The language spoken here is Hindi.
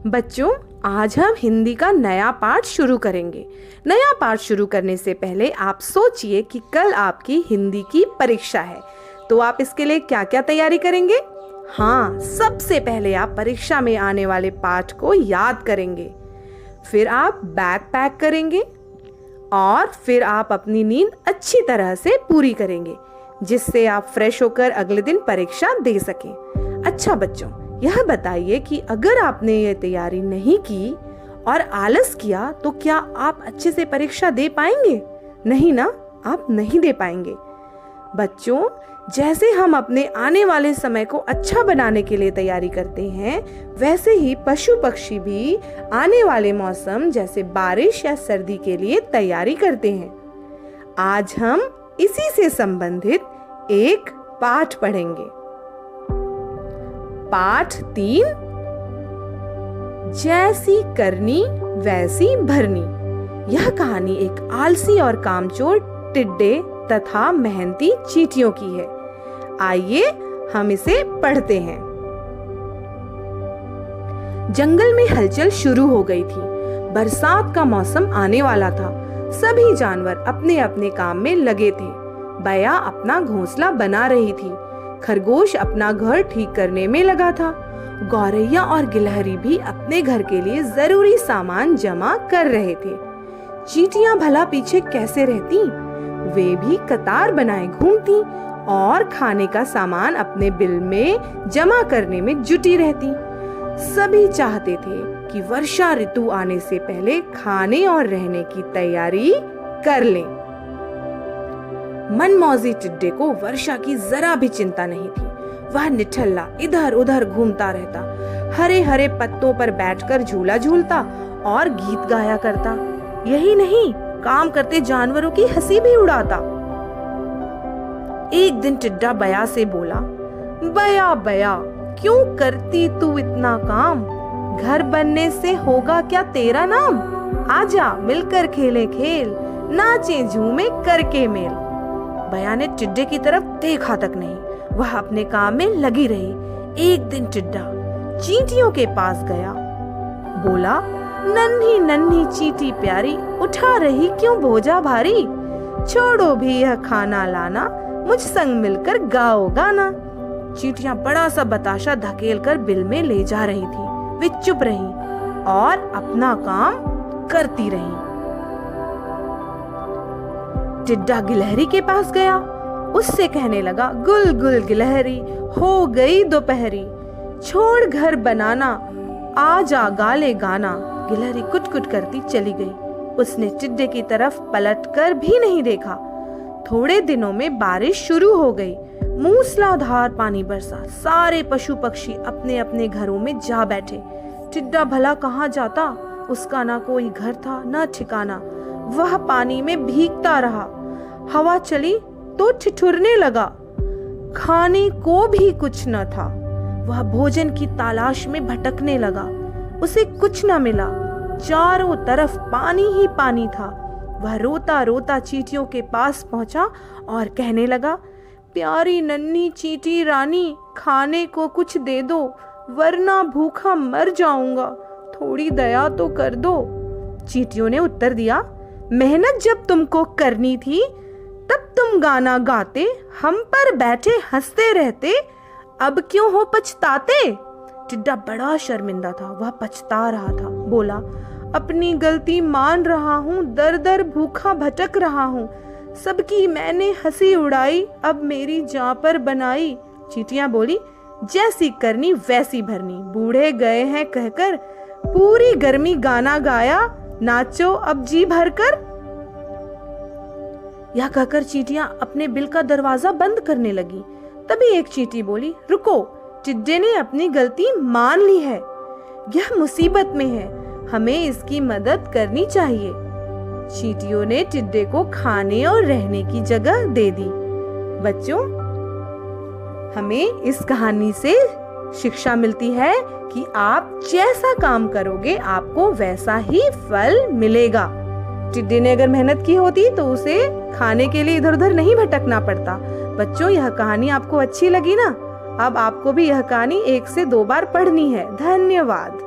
बच्चों, आज हम हिंदी का नया पाठ शुरू करेंगे। नया पाठ शुरू करने से पहले आप सोचिए कि कल आपकी हिंदी की परीक्षा है, तो आप इसके लिए क्या क्या तैयारी करेंगे? हाँ, सबसे पहले आप परीक्षा में आने वाले पाठ को याद करेंगे, फिर आप बैग पैक करेंगे और फिर आप अपनी नींद अच्छी तरह से पूरी करेंगे, जिससे आप फ्रेश होकर अगले दिन परीक्षा दे सकें। अच्छा बच्चों, यह बताइए कि अगर आपने ये तैयारी नहीं की और आलस किया तो क्या आप अच्छे से परीक्षा दे पाएंगे? नहीं ना, आप नहीं दे पाएंगे। बच्चों, जैसे हम अपने आने वाले समय को अच्छा बनाने के लिए तैयारी करते हैं, वैसे ही पशु पक्षी भी आने वाले मौसम जैसे बारिश या सर्दी के लिए तैयारी करते हैं। आज हम इसी से संबंधित एक पाठ पढ़ेंगे। पाठ 3, जैसी करनी वैसी भरनी। यह कहानी एक आलसी और कामचोर टिड्डे तथा मेहनती चींटियों की है। आइए हम इसे पढ़ते हैं। जंगल में हलचल शुरू हो गई थी। बरसात का मौसम आने वाला था। सभी जानवर अपने अपने काम में लगे थे। बैया अपना घोंसला बना रही थी। खरगोश अपना घर ठीक करने में लगा था। गौरैया और गिलहरी भी अपने घर के लिए जरूरी सामान जमा कर रहे थे। चींटियां भला पीछे कैसे रहती? वे भी कतार बनाए घूमती और खाने का सामान अपने बिल में जमा करने में जुटी रहती। सभी चाहते थे कि वर्षा ऋतु आने से पहले खाने और रहने की तैयारी कर लें। मनमौजी टिड्डे को वर्षा की जरा भी चिंता नहीं थी। वह निठल्ला इधर उधर घूमता रहता, हरे हरे पत्तों पर बैठकर झूला झूलता और गीत गाया करता। यही नहीं, काम करते जानवरों की हंसी भी उड़ाता। एक दिन टिड्डा बया से बोला, बया बया, क्यों करती तू इतना काम? घर बनने से होगा क्या तेरा नाम? आजा मिलकर खेले खेल, नाचे झूमे करके मेल। बया ने टिड्डे की तरफ देखा तक नहीं, वह अपने काम में लगी रही। एक दिन टिड्डा चींटियों के पास गया। बोला, नन्ही नन्ही चींटी प्यारी, उठा रही क्यों बोझा भारी? छोड़ो भी यह खाना लाना, मुझ संग मिलकर गाओ गाना। चींटियां बड़ा सा बताशा धकेल कर बिल में ले जा रही थी। वे चुप रहीं और अपना काम करती रहीं। टिड्डा गिलहरी के पास गया। उससे कहने लगा, गुल गुल गिलहरी, हो गई दोपहरी, छोड़ घर बनाना, आजा गाले गाना। गिलहरी कुट-कुट करती चली गई। उसने टिड्डे की तरफ पलटकर भी नहीं देखा। थोड़े दिनों में बारिश शुरू हो गई। मूसलाधार पानी बरसा। सारे पशु पक्षी अपने अपने घरों में जा बैठे। टिड्डा भला कहाँ जाता? उसका ना कोई घर था ना ठिकाना। वह पानी में भीगता रहा। हवा चली तो ठिठुरने लगा। खाने को भी कुछ न था। वह भोजन की तलाश में भटकने लगा। उसे कुछ न मिला। चारों तरफ पानी ही पानी था। वह रोता रोता चींटियों के पास पहुंचा और कहने लगा, प्यारी नन्ही चींटी रानी, खाने को कुछ दे दो, वरना भूखा मर जाऊंगा। थोड़ी दया तो कर दो। चींटियों ने उत्तर दिया, मेहनत जब तुमको करनी थी तब तुम गाना गाते, हम पर बैठे हंसते रहते, अब क्यों हो पछताते? टिड्डा बड़ा शर्मिंदा था। वह पछता रहा था। बोला, अपनी गलती मान रहा हूँ, दर दर भूखा भटक रहा हूँ। सबकी मैंने हंसी उड़ाई, अब मेरी जां पर बनाई। चींटियां बोली, जैसी करनी वैसी भरनी, बूढ़े गए हैं कहकर, पूरी गर्मी गाना गाया, नाचो अब जी भरकर। यह कहकर चींटियां अपने बिल का दरवाजा बंद करने लगी। तभी एक चींटी बोली, रुको, टिड्डे ने अपनी गलती मान ली है। यह मुसीबत में है, हमें इसकी मदद करनी चाहिए। चींटियों ने टिड्डे को खाने और रहने की जगह दे दी। बच्चों, हमें इस कहानी से शिक्षा मिलती है कि आप जैसा काम करोगे आपको वैसा ही फल मिलेगा। टिड्डे ने अगर मेहनत की होती तो उसे खाने के लिए इधर उधर नहीं भटकना पड़ता। बच्चों, यह कहानी आपको अच्छी लगी ना? अब आपको भी यह कहानी 1 से 2 बार पढ़नी है। धन्यवाद।